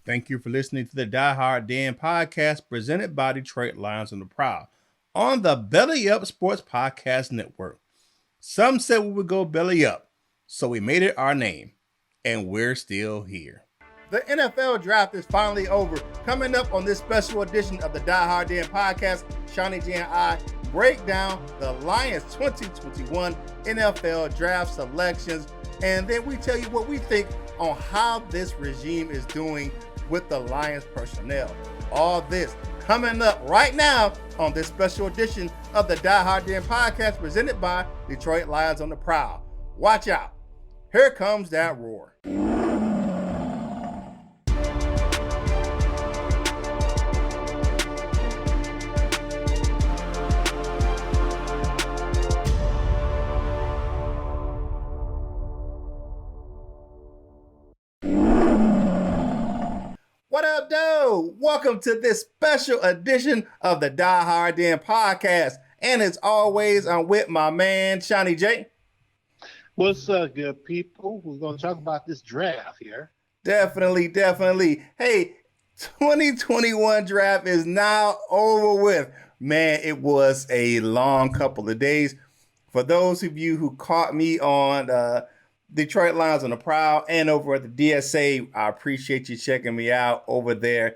Thank you for listening to the Die Hard Dan podcast presented by Detroit Lions on the Prowl on the Belly Up Sports Podcast Network. Some said we would go belly up, so we made it our name, and we're still here. The NFL draft is finally over. Coming up on this special edition of the Die Hard Dan podcast, Seany J and I break down the Lions 2021 NFL draft selections, and then we tell you what we think on how this regime is doing with the Lions personnel. All this coming up right now on this special edition of the Die Hard Dan podcast presented by Detroit Lions on the Prowl. Watch out. Here comes that roar. What up, though? Welcome to this special edition of the Die Hard Dan podcast. And as always, I'm with my man, Seany J. What's up, good people? We're going to talk about this draft here. Definitely. Hey, 2021 draft is now over with. Man, it was a long couple of days. For those of you who caught me on Detroit Lions on the Prowl and over at the DSA, I appreciate you checking me out over there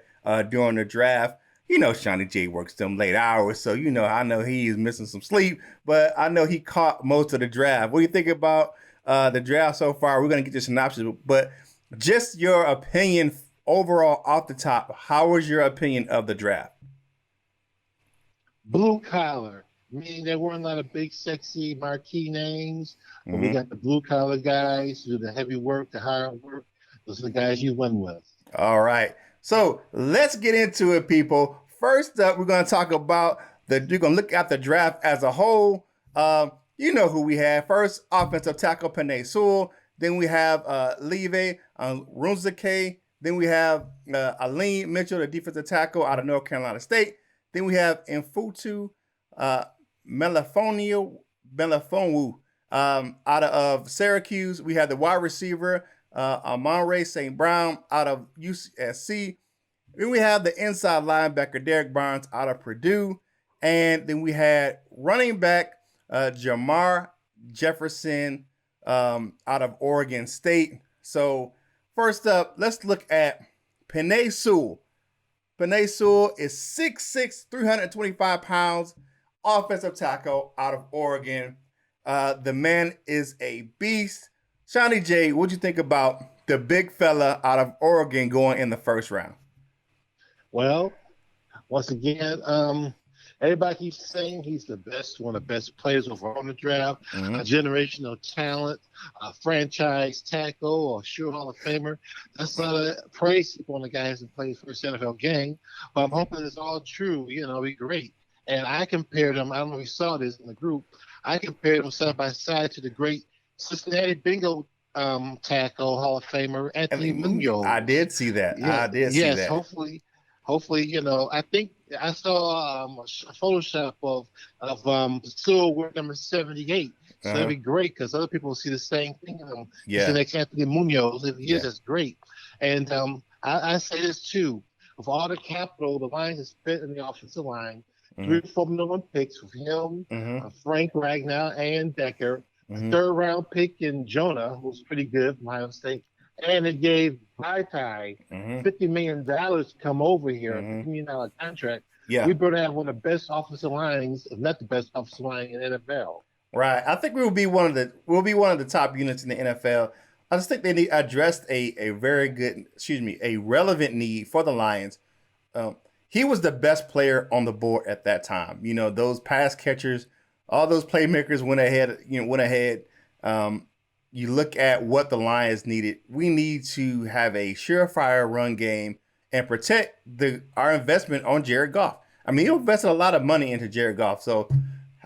during the draft. You know, Seany J works them late hours, so I know he's missing some sleep, but I know he caught most of the draft. What do you think about the draft so far? We're going to get your synopsis, but just your opinion overall off the top. How was your opinion of the draft? Blue collar, meaning there weren't a lot of big, sexy, marquee names. But we got the blue collar guys who do the heavy work, the hard work. Those are the guys you win with. All right. So let's get into it, people. First up, we're going to talk about you're going to look at the draft as a whole. You know who we have. First, offensive tackle, Penei Sewell. Then we have Levi Runzake. Then we have Aline Mitchell, the defensive tackle out of North Carolina State. Then we have Mfutu Melifonwu out of Syracuse. We have the wide receiver, Amon-Ra St. Brown out of USC. Then we have the inside linebacker, Derek Barnes out of Purdue. And then we had running back, Jamar Jefferson out of Oregon State. So first up, let's look at Penei Sewell. Penei Sewell is 6'6", 325 pounds, offensive tackle out of Oregon. The man is a beast. Seany J, what'd you think about the big fella out of Oregon going in the first round? Well, once again, everybody keeps saying he's the best, one of the best players overall in the draft, a generational talent, a franchise tackle, or sure Hall of Famer. That's not a praise on the guy who hasn't played his first NFL game, but I'm hoping it's all true. It'll be great. And I compared him, I don't know if you saw this in the group, I compared him side by side to the great Cincinnati Bengal tackle, Hall of Famer, Anthony Munoz. I did see that. Yeah, I did see that. Yes, hopefully, I think I saw a Photoshop of Sewell wearing number 78. So that'd be great because other people will see the same thing. He's the next Anthony Munoz. If he is, that's great. And I say this too. With all the capital the Lions have spent in the offensive line, 3 4 picks with him, Frank Ragnow, and Decker, a third-round pick in Jonah, who was pretty good from Ohio State, and it gave Vaitai $50 million to come over here, a $50 million contract. Yeah. We better have one of the best offensive lines, if not the best offensive line in the NFL. Right. I think we'll be one of the top units in the NFL. I just think they addressed a relevant need for the Lions. He was the best player on the board at that time. Those pass catchers, all those playmakers went ahead. You look at what the Lions needed. We need to have a surefire run game and protect our investment on Jared Goff. I mean, he invested a lot of money into Jared Goff. So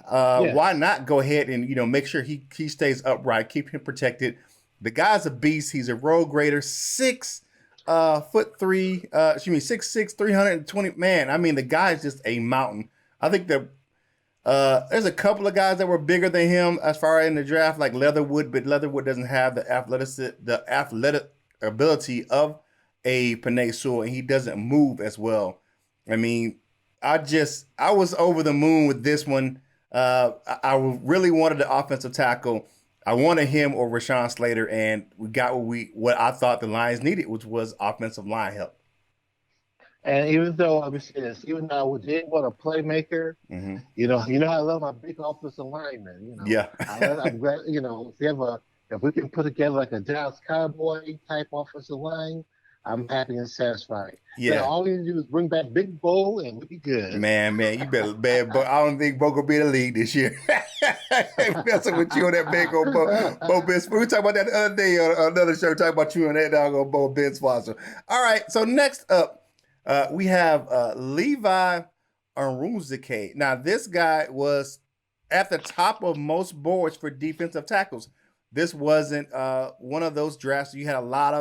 why not go ahead and, make sure he stays upright, keep him protected. The guy's a beast. He's a road grader, 6'3", 6'6", 320. Man, I mean, the guy's just a mountain. I think that there's a couple of guys that were bigger than him as far as in the draft, like Leatherwood, but Leatherwood doesn't have the athletic ability of a Penei Sewell, and he doesn't move as well. I mean, I was over the moon with this one. I really wanted the offensive tackle. I wanted him or Rashawn Slater, and we got what I thought the Lions needed, which was offensive line help. And even though let me say this, even though I did want a playmaker, you know I love my big offensive linemen. Yeah. I'm glad. If we can put together like a Dallas Cowboy type offensive line, I'm happy and satisfied. Yeah. All we need to do is bring back Big Bo and we'll be good. Man, you better bad. But I don't think Bo gonna be in the league this year. Messing with you on that big old Bo Ben. We talked about that the other day on another show. Talking about you on that doggone Bo Ben sponsor. All right. So next up. We have Levi Onwuzurike. Now, this guy was at the top of most boards for defensive tackles. This wasn't one of those drafts. You had a lot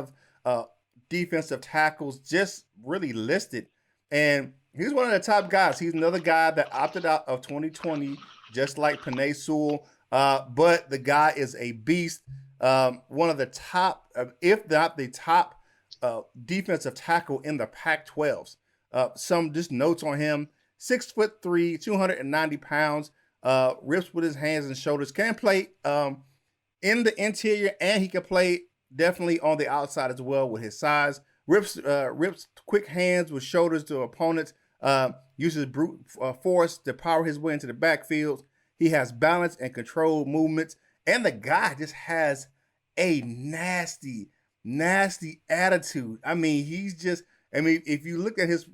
of defensive tackles just really listed. And he's one of the top guys. He's another guy that opted out of 2020, just like Penei Sewell. But the guy is a beast. One of the top, if not the top, defensive tackle in the Pac-12s. Some just notes on him: 6'3", 290 pounds, rips with his hands and shoulders. Can play in the interior, and he can play definitely on the outside as well with his size. Rips quick hands with shoulders to opponents. Uses brute force to power his way into the backfield. He has balance and controlled movements, and the guy just has a nasty attitude. I mean, if you look at his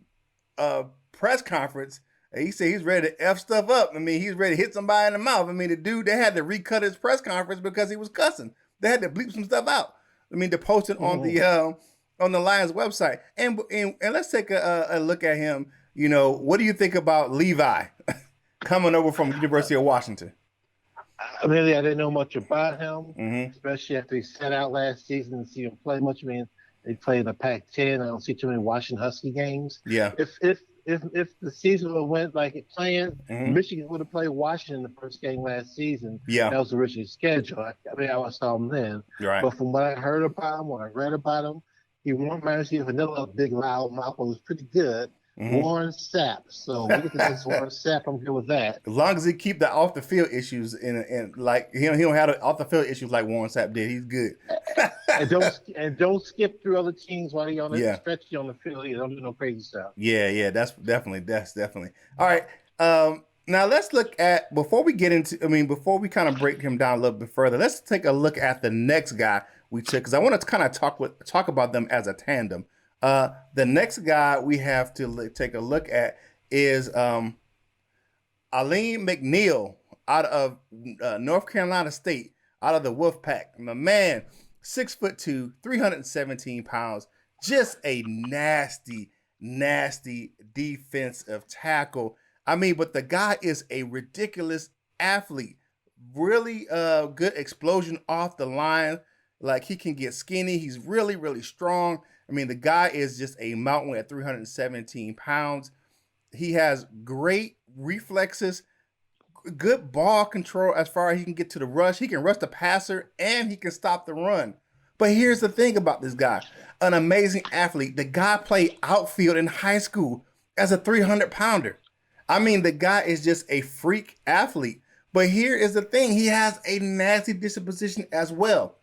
press conference, he said he's ready to F stuff up. I mean, he's ready to hit somebody in the mouth. I mean, the dude, they had to recut his press conference because he was cussing. They had to bleep some stuff out. I mean, to post it on the Lions website. And let's take a look at him. You know, what do you think about Levi coming over from University of Washington? I mean, I didn't know much about him, especially after he sat out last season and see him play much. I mean, they play in the Pac-10. I don't see too many Washington Husky games. Yeah. If the season would have went like it planned, Michigan would have played Washington the first game last season. Yeah. That was originally scheduled. I saw him then. Right. But from what I heard about him, what I read about him, he won't manage to give another big loud mouth. It was pretty good. Warren Sapp. So we get to this Warren Sapp. I'm good with that. As long as he keep the off the field issues in like he don't have the off the field issues like Warren Sapp did. He's good. and don't skip through other teams while you're on the stretch on the field. You don't do no crazy stuff. Yeah. That's definitely. All right. Now let's look at before we kind of break him down a little bit further. Let's take a look at the next guy we took because I want to kind of talk about them as a tandem. The next guy we have to take a look at is Alim McNeil out of North Carolina State, out of the Wolfpack. My man, 6'2", 317 pounds, just a nasty defensive tackle. I mean, but the guy is a ridiculous athlete. Really good explosion off the line. Like, he can get skinny. He's really strong. I mean, the guy is just a mountain at 317 pounds. He has great reflexes, good ball control as far as he can get to the rush. He can rush the passer, and he can stop the run. But here's the thing about this guy. An amazing athlete. The guy played outfield in high school as a 300-pounder. I mean, the guy is just a freak athlete. But here is the thing. He has a nasty disposition as well.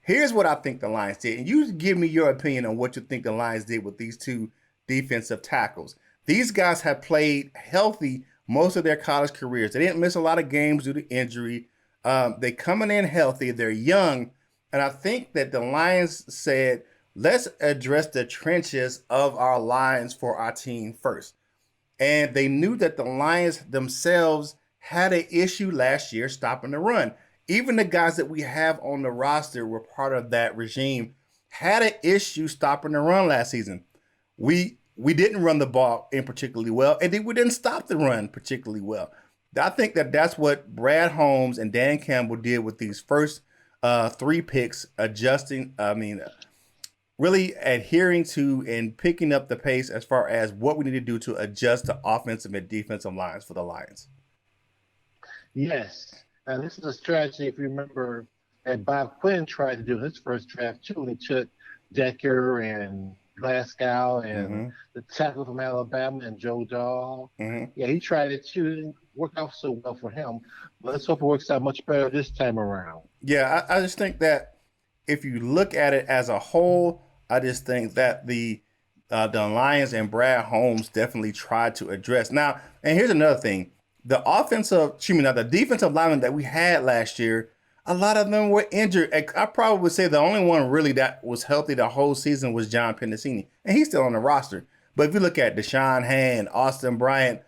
Here's what I think the Lions did. And you give me your opinion on what you think the Lions did with these two defensive tackles. These guys have played healthy most of their college careers. They didn't miss a lot of games due to injury. They coming in healthy. They're young. And I think that the Lions said, let's address the trenches of our lines for our team first. And they knew that the Lions themselves had an issue last year stopping the run. Even the guys that we have on the roster were part of that regime, had an issue stopping the run last season. We didn't run the ball in particularly well, and we didn't stop the run particularly well. I think that that's what Brad Holmes and Dan Campbell did with these first 3 picks, really adhering to and picking up the pace as far as what we need to do to adjust the offensive and defensive lines for the Lions. Yes. And this is a strategy, if you remember, that Bob Quinn tried to do in his first draft, too. He took Decker and Glasgow and the tackle from Alabama and Joe Dahl. Yeah, he tried it too. It didn't work out so well for him. But let's hope it works out much better this time around. Yeah, I just think that if you look at it as a whole, I just think that the Lions and Brad Holmes definitely tried to address. Now, and here's another thing: the defensive linemen that we had last year, a lot of them were injured. I probably would say the only one really that was healthy the whole season was John Pennicini, and he's still on the roster. But if you look at Deshaun Hand, Austin Bryant,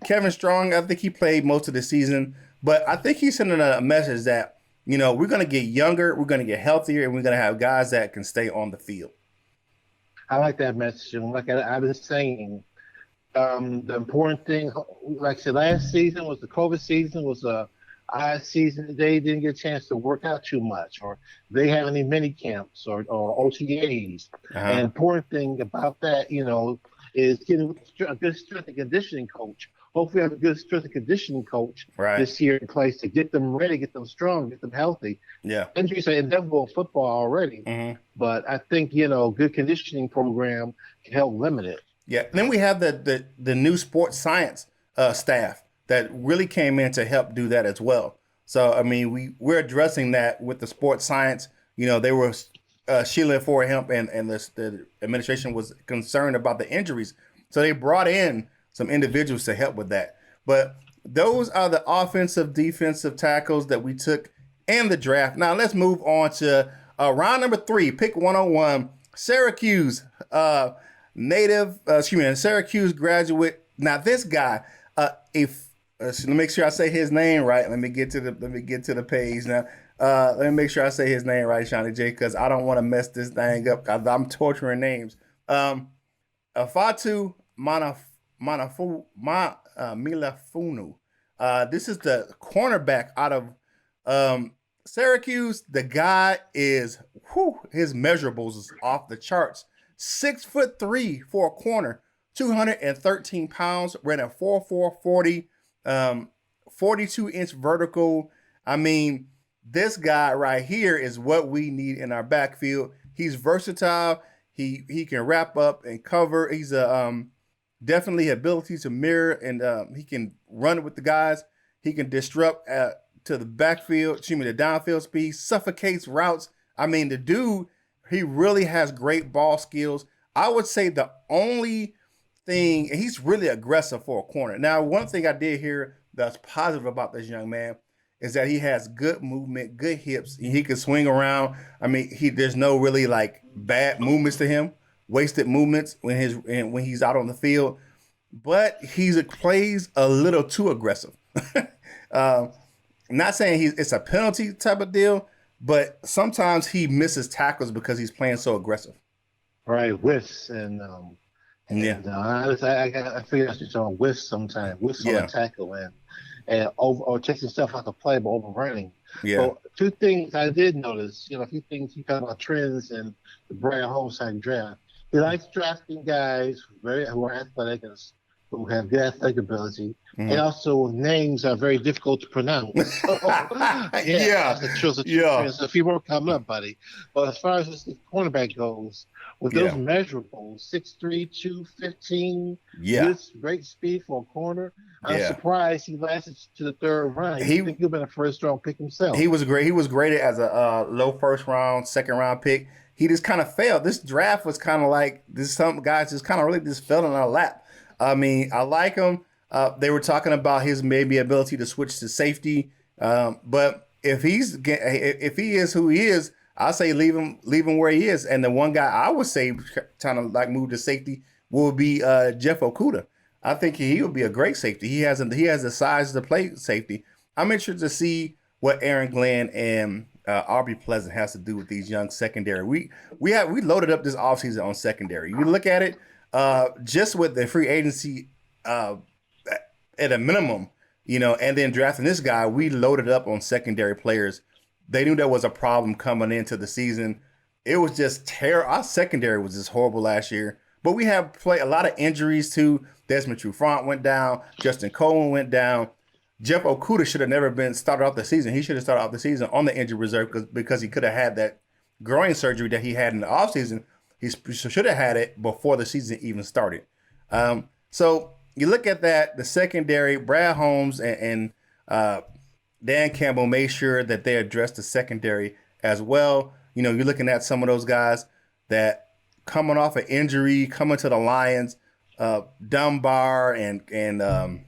Kevin Strong, I think he played most of the season. But I think he's sending a message that, we're going to get younger, we're going to get healthier, and we're going to have guys that can stay on the field. I like that message. And like I was saying, the important thing, like I said, last season was the COVID season, was a odd season. They didn't get a chance to work out too much, or they have any mini camps or OTAs. And the important thing about that, is getting a good strength and conditioning coach. Hopefully, have a good strength and conditioning coach this year in place to get them ready, get them strong, get them healthy. Yeah, injuries are inevitable in football already, but I think good conditioning program can help limit it. Yeah, and then we have the new sports science staff that really came in to help do that as well. So I mean, we're addressing that with the sports science. They were shielding for him, and the administration was concerned about the injuries, so they brought in some individuals to help with that. But those are the offensive, defensive tackles that we took in the draft. Now let's move on to round number 3, pick 101, Syracuse Syracuse graduate. Now this guy, let me make sure I say his name right. Let me get to the page now. Let me make sure I say his name right, Shawnee J, because I don't want to mess this thing up. Cause I'm torturing names. Afatu Milafunu. This is the cornerback out of Syracuse. The guy is, his measurables is off the charts. 6'3" for a corner, 213 pounds, ran a 4.440, 42-inch vertical. I mean, this guy right here is what we need in our backfield. He's versatile. He can wrap up and cover. He's a definitely ability to mirror, and he can run with the guys. He can disrupt to the backfield, the downfield speed, suffocates routes. I mean, the dude, he really has great ball skills. I would say the only thing, he's really aggressive for a corner. Now, one thing I did hear that's positive about this young man is that he has good movement, good hips. He can swing around. I mean, there's no really like bad movements to him, wasted movements when he's out on the field. But he plays a little too aggressive. Not saying it's a penalty type of deal, but sometimes he misses tackles because he's playing so aggressive. Right, whiffs and I figure out you're on whiffs sometimes. Whiffs on the tackle and over or chasing stuff out the play, but overrunning. Yeah. So 2 things I did notice. A few things you talk about trends in the Brad Holmes type draft. He likes drafting guys who are athletic and who have good athletic ability, and also names are very difficult to pronounce. Yeah. There's a few more coming up, buddy. But as far as the cornerback goes, with those measurables, 6'3", 215, great speed for a corner, I'm surprised he lasted to the 3rd round. He think he'd been a first-round pick himself. He was great. He was graded as a low first-round, second-round pick. He just kind of failed. This draft was kind of like this. Some guys just kind of really just fell in our lap. I mean, I like him. They were talking about his maybe ability to switch to safety, but if he is who he is, I say leave him where he is. And the one guy I would say trying to like move to safety will be Jeff Okudah. I think he would be a great safety. He has the size to play safety. I'm interested to see what Aaron Glenn and Aubrey Pleasant has to do with these young secondary. We loaded up this offseason on secondary. You look at it, just with the free agency at a minimum, and then drafting this guy, we loaded up on secondary players. They knew there was a problem coming into the season. It was just terrible. Our secondary was just horrible last year. But we have played a lot of injuries too. Desmond Trufant went down. Justin Cohen went down. Jeff Okudah should have never started off the season. He should have started off the season on the injury reserve because he could have had that groin surgery that he had in the offseason. He should have had it before the season even started. So you look at that, the secondary, Brad Holmes and Dan Campbell made sure that they addressed the secondary as well. You know, you're looking at some of those guys that coming off an injury, coming to the Lions, Dunbar and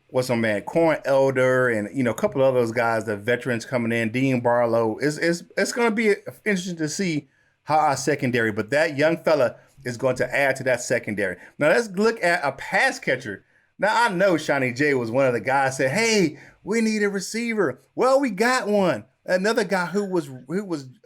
what's my man, Corn Elder, and, you know, a couple of those guys, the veterans coming in, Dean Barlow. It's going to be interesting to see how our secondary, but that young fella is going to add to that secondary. Now let's look at a pass catcher. Now I know Seany J was one of the guys that said, hey, we need a receiver. Well, we got one. Another guy who was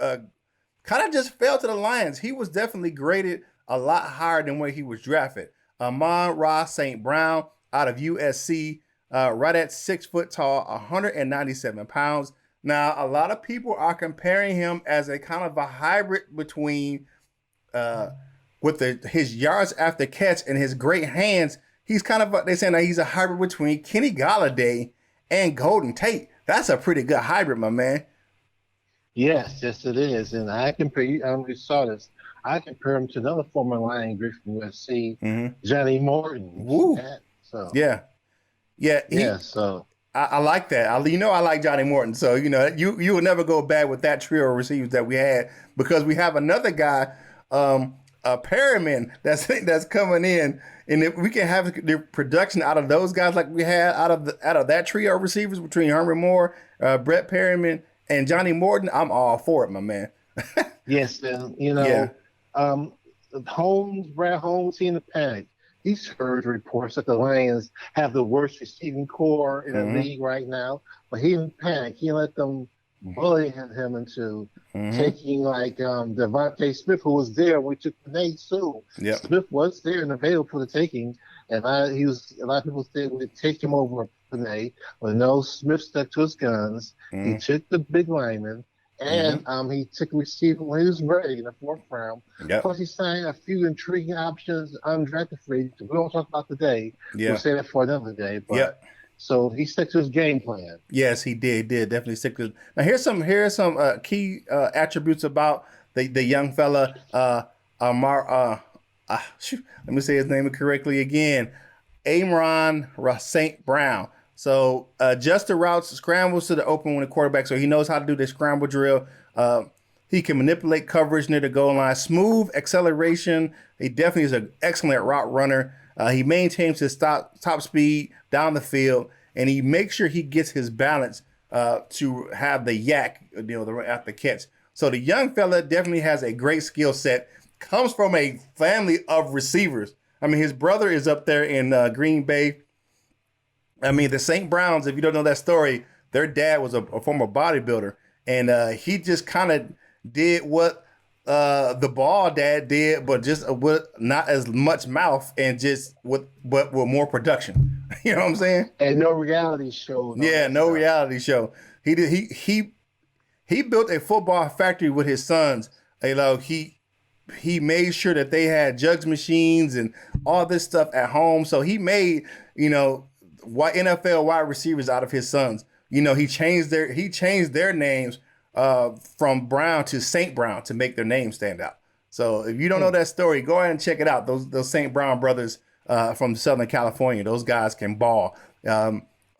kind of just fell to the Lions. He was definitely graded a lot higher than where he was drafted. Amon-Ra St. Brown out of USC, right at 6 foot tall, 197 pounds. Now, a lot of people are comparing him as a kind of a hybrid between his yards after catch and his great hands. He's kind of, they're saying that he's a hybrid between Kenny Golladay and Golden Tate. That's a pretty good hybrid, my man. Yes, it is. And I compare, I don't know if you saw this, I compare him to another former Lion great from USC, Johnny Morton. Woo. So Yeah. So I like that. I like Johnny Morton. So, you know, you will never go bad with that trio of receivers that we had, because we have another guy, a Perriman that's coming in, and if we can have the production out of those guys like we had out of that trio of receivers between Herman Moore, Brett Perriman, and Johnny Morton, I'm all for it, my man. Yes, and you know, Brad Holmes, he in the panic. He's heard reports that the Lions have the worst receiving core in the league right now, but he didn't panic. He let them bully him into taking like Devontae Smith, who was there when we took Panay too. Yep. Smith was there and available for the taking, and a lot of people said we'd take him over Panay, but no, Smith stuck to his guns. He took the big lineman. And he took a receiver when he was ready in the 4th round. Yep. Plus, he signed a few intriguing options, undrafted free. We don't talk about today. Yeah. We'll say that for another day. But so he stuck to his game plan. Yes, he did definitely stick to. Now here's some key attributes about the young fella. Let me say his name correctly again. Amon-Ra St. Brown. So just the routes, scrambles to the open when the quarterback, so he knows how to do the scramble drill. He can manipulate coverage near the goal line, smooth acceleration. He definitely is an excellent route runner. He maintains his top speed down the field, and he makes sure he gets his balance to have the yak, the after catch. So the young fella definitely has a great skill set. Comes from a family of receivers. I mean, his brother is up there in Green Bay. I mean, the St. Browns, if you don't know that story, their dad was a former bodybuilder, and he just kind of did what the ball dad did, but just with not as much mouth and but with more production. You know what I'm saying? And no reality show. No reality show. He built a football factory with his sons. You know, he made sure that they had jugs machines and all this stuff at home. So he made, NFL wide receivers out of his sons. You know, he changed their names from Brown to St. Brown to make their name stand out. So if you don't know that story, go ahead and check it out. Those St. Brown brothers from Southern California, those guys can ball.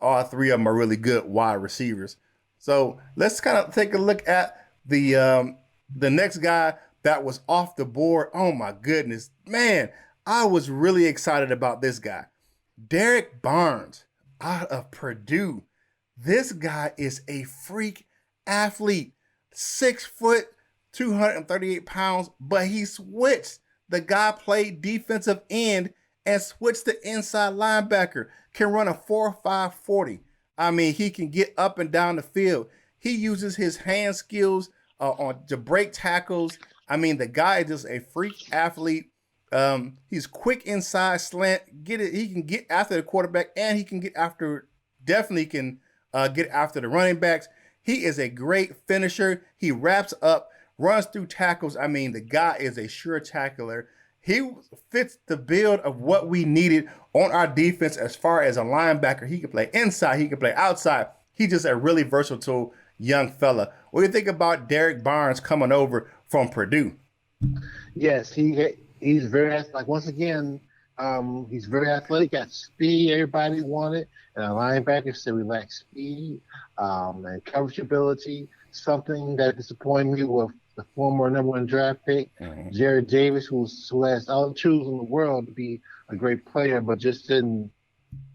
All three of them are really good wide receivers. So let's kind of take a look at the next guy that was off the board. Oh my goodness, man, I was really excited about this guy. Derek Barnes out of Purdue. This guy is a freak athlete, 6 foot, 238 pounds, but he switched. The guy played defensive end and switched to inside linebacker, can run a 4.5 40. I mean, he can get up and down the field. He uses his hand skills to break tackles. I mean, the guy is just a freak athlete. He's quick inside slant. He can get after the quarterback, and he can get after the running backs. He is a great finisher. He wraps up, runs through tackles. I mean, the guy is a sure tackler. He fits the build of what we needed on our defense as far as a linebacker. He can play inside. He can play outside. He's just a really versatile young fella. What do you think about Derek Barnes coming over from Purdue? Yes, he's very like once again, he's very athletic, got speed everybody wanted, and a linebacker said we lack speed and coverage ability. Something that disappointed me with the former #1 draft pick, Mm-hmm. Jared Davis, who has all the tools in the world to be a great player, but just didn't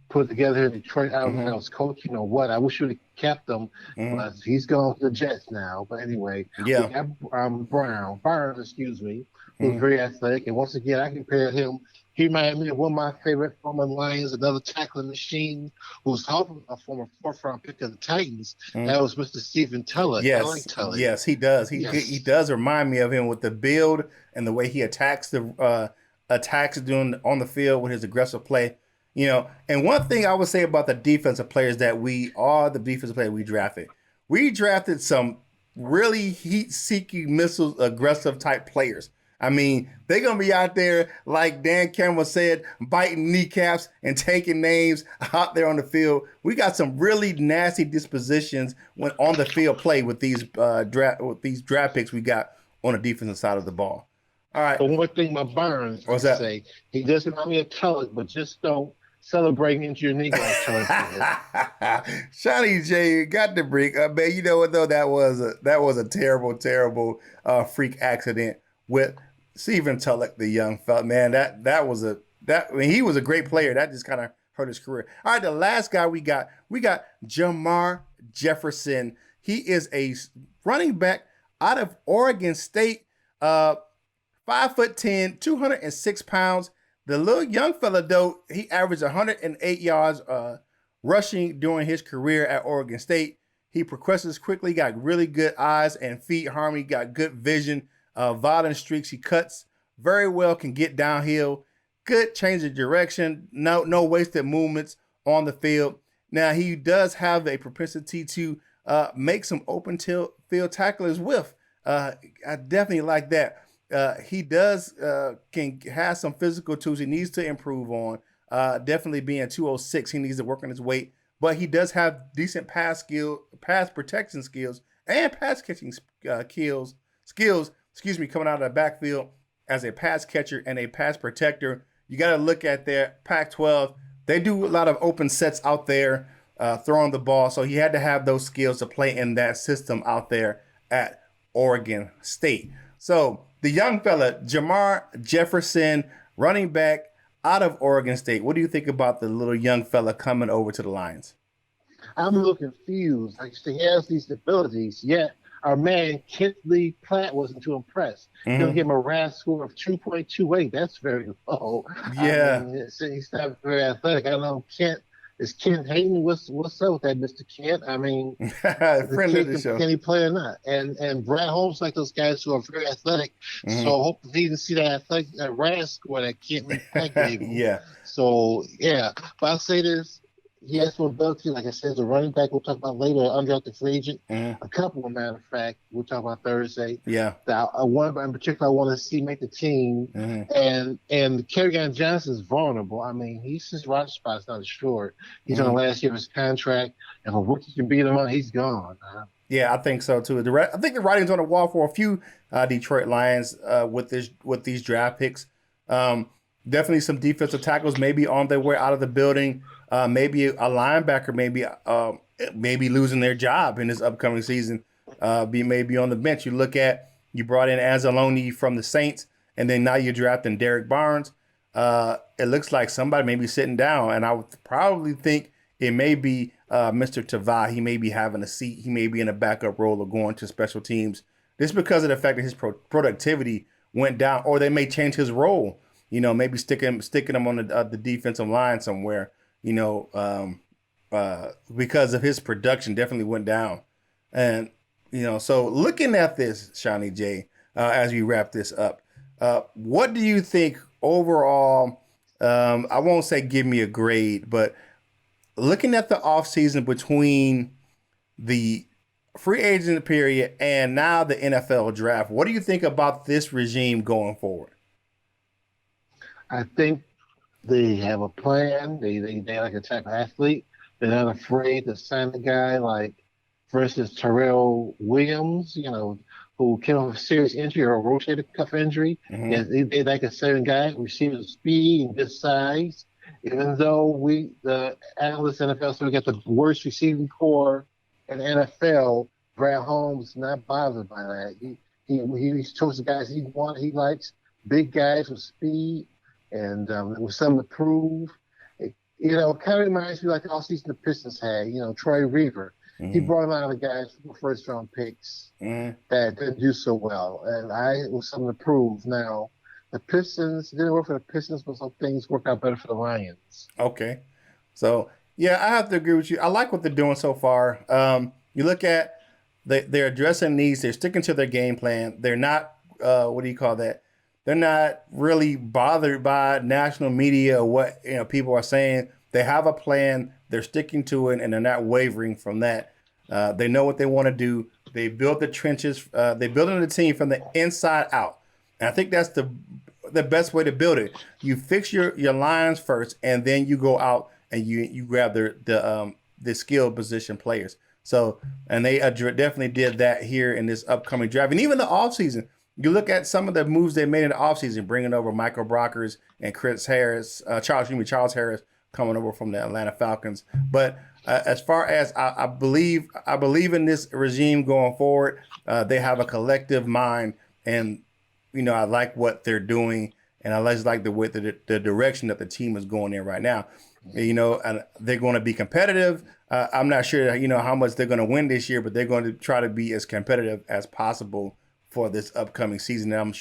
put together in Detroit. I don't know if that Mm-hmm. was coaching or what. I wish we'd have kept him, Mm-hmm. but he's gone to the Jets now. But anyway, we Yeah. got Barnes, excuse me, who's Mm-hmm. very athletic. And once again, I compare him. He reminded me of one of my favorite former Lions, another tackling machine, who's also a former fourth-round pick of the Titans. Mm-hmm. That was Mr. Stephen Tulloch. I like Yes, Tulloch. yes, he does. He Yes. does remind me of him with the build and the way he attacks the attacks doing on the field with his aggressive play. And one thing I would say about the defensive players that we are the defensive player we drafted. We drafted some really heat-seeking, missiles, aggressive type players. I mean, they're gonna be out there like Dan Campbell said, biting kneecaps and taking names out there on the field. We got some really nasty dispositions when on the field play with these draft picks we got on the defensive side of the ball. All right, But one thing about Barnes, I what's that? say, he does remind me of Tulloch, but just don't celebrate into your knee like Tulloch did. Shawnee J got the break. Man, you know what though? That was a terrible, terrible freak accident with Stephen Tulloch, the young fella. Man, he was a great player. That just kind of hurt his career. All right, the last guy we got Jamar Jefferson. He is a running back out of Oregon State. 5'10", 206 pounds. The little young fella, though, he averaged 108 yards rushing during his career at Oregon State. He progresses quickly, got really good eyes and feet harmony, got good vision, violent streaks. He cuts very well, can get downhill, good change of direction, no wasted movements on the field. Now, he does have a propensity to make some open field tacklers with. I definitely like that. He does can have some physical tools he needs to improve on. Definitely being 206, he needs to work on his weight, but he does have decent pass protection skills, and pass catching skills. Excuse me, coming out of the backfield as a pass catcher and a pass protector. You got to look at their Pac-12. They do a lot of open sets out there, throwing the ball. So he had to have those skills to play in that system out there at Oregon State. So the young fella, Jamar Jefferson, running back out of Oregon State. What do you think about the little young fella coming over to the Lions? I'm a little confused. Like he has these abilities, yet our man Kent Lee Platt wasn't too impressed. He's gonna Mm-hmm. give him a RAS score of 2.28. That's very low. I Yeah. mean, he's not very athletic. I don't know Kent. Is Kent Hayden? What's up with that, Mr. Kent? I mean, the Friend of kid the show. can he play or not? And Brad Holmes like those guys who are very athletic. Mm-hmm. So hopefully he didn't see that athletic RAS score that Kent Lee Platt gave him. Yeah. So yeah, but I'll say this: he has some ability. Like I said, the running back we'll talk about later, undrafted free agent. Mm-hmm. A couple, of matter of fact, we'll talk about Thursday. Yeah. One in particular I want to see make the team, Mm-hmm. and Kerryon Johnson is vulnerable. I mean, his roster spot's not assured. He's on the last year of his contract, and if a rookie can beat him out, he's gone. Yeah, I think so too. I think the writing's on the wall for a few Detroit Lions with these draft picks. Definitely some defensive tackles maybe on their way out of the building. Maybe a linebacker maybe losing their job in this upcoming season. Maybe on the bench. You brought in Anzalone from the Saints, and then now you're drafting Derek Barnes. It looks like somebody may be sitting down, and I would probably think it may be Mr. Tavai. He may be having a seat. He may be in a backup role or going to special teams. This is because of the fact that his productivity went down, or they may change his role. Maybe sticking him on the defensive line somewhere. Because of his production definitely went down. And, so looking at this, Shawnee J, as we wrap this up, what do you think overall? I won't say give me a grade, but looking at the offseason between the free agent period and now the NFL draft, what do you think about this regime going forward? I think they have a plan. They like a type of athlete. They're not afraid to sign a guy like, for instance, Terrell Williams, who came off a serious injury or a rotator cuff injury. Mm-hmm. They like a certain guy, receiving speed and good size. Even though the analysts in the NFL, so we got the worst receiving core in the NFL, Brad Holmes is not bothered by that. He chose the guys he wants. He likes big guys with speed and with something to prove. Kind of reminds me like the offseason the Pistons had. Troy Weaver. He brought a lot of the guys from first round picks that didn't do so well, and it was something to prove. Now, the Pistons didn't work for the Pistons, but some things work out better for the Lions. Okay, so yeah, I have to agree with you. I like what they're doing so far. You look at they're addressing needs. They're sticking to their game plan. They're not what do you call that? They're not really bothered by national media or what people are saying. They have a plan. They're sticking to it, and they're not wavering from that. They know what they want to do. They build the trenches. They're building the team from the inside out. And I think that's the best way to build it. You fix your lines first, and then you go out and you grab the skilled position players. So, and they definitely did that here in this upcoming draft. And even the offseason, you look at some of the moves they made in the offseason, bringing over Michael Brockers and Charles Harris coming over from the Atlanta Falcons. But as far as I believe in this regime going forward, they have a collective mind, and I like what they're doing, and I just like the direction that the team is going in right now. And they're going to be competitive. I'm not sure how much they're going to win this year, but they're going to try to be as competitive as possible for this upcoming season. And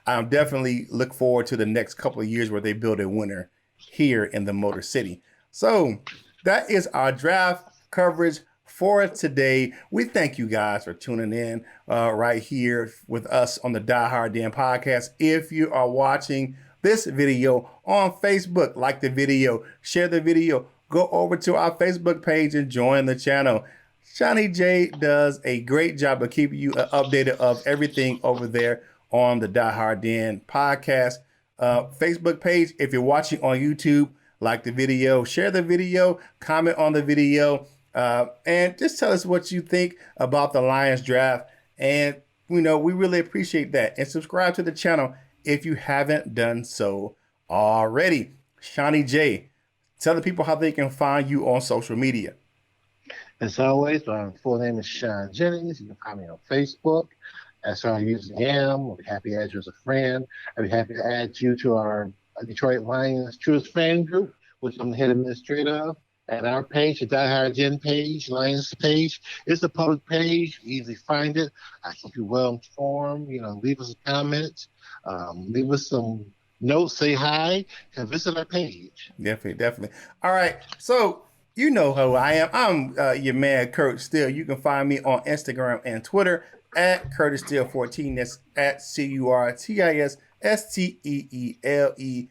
I'm definitely look forward to the next couple of years where they build a winner here in the Motor City. So that is our draft coverage for today. We thank you guys for tuning in right here with us on the Die Hard Den podcast. If you are watching this video on Facebook, like the video, share the video, go over to our Facebook page and join the channel. Seany J does a great job of keeping you updated of everything over there on the Die Hard Den podcast Facebook page. If you're watching on YouTube, like the video, share the video, comment on the video, and just tell us what you think about the Lions draft. And we really appreciate that. And subscribe to the channel if you haven't done so already. Seany J, tell the people how they can find you on social media. As always, my full name is Sean Jennings. You can find me on Facebook. That's where I usually am. I'll be happy to add you as a friend. I'd be happy to add you to our Detroit Lions Truest Fan Group, which I'm the head administrator of. And our page, the Die Hard Den page, Lions page, it's a public page. You easily find it. I keep you well informed. Leave us a comment. Leave us some notes. Say hi. And visit our page. Definitely. All right. So you know who I am. I'm your man, Curt Steele. You can find me on Instagram and Twitter at CurtisSteele14. That's at CurtisSteele14.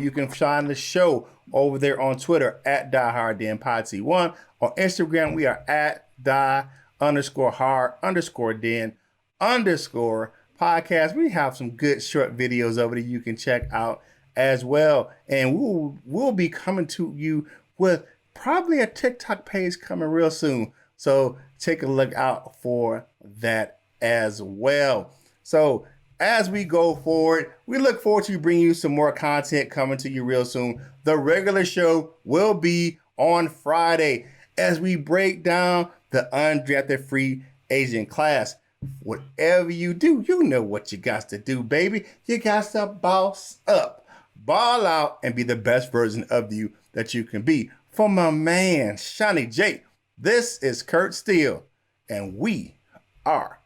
You can find the show over there on Twitter at DieHardDenPodC1. On Instagram, we are at Die_Hard_Den_podcast. We have some good short videos over there you can check out as well. And we'll be coming to you with probably a TikTok page coming real soon. So take a look out for that as well. So as we go forward, we look forward to bringing you some more content coming to you real soon. The regular show will be on Friday as we break down the undrafted free agent class. Whatever you do, you know what you got to do, baby. You got to boss up, ball out, and be the best version of you that you can be. For my man, Seany J, this is Curt Steele, and we are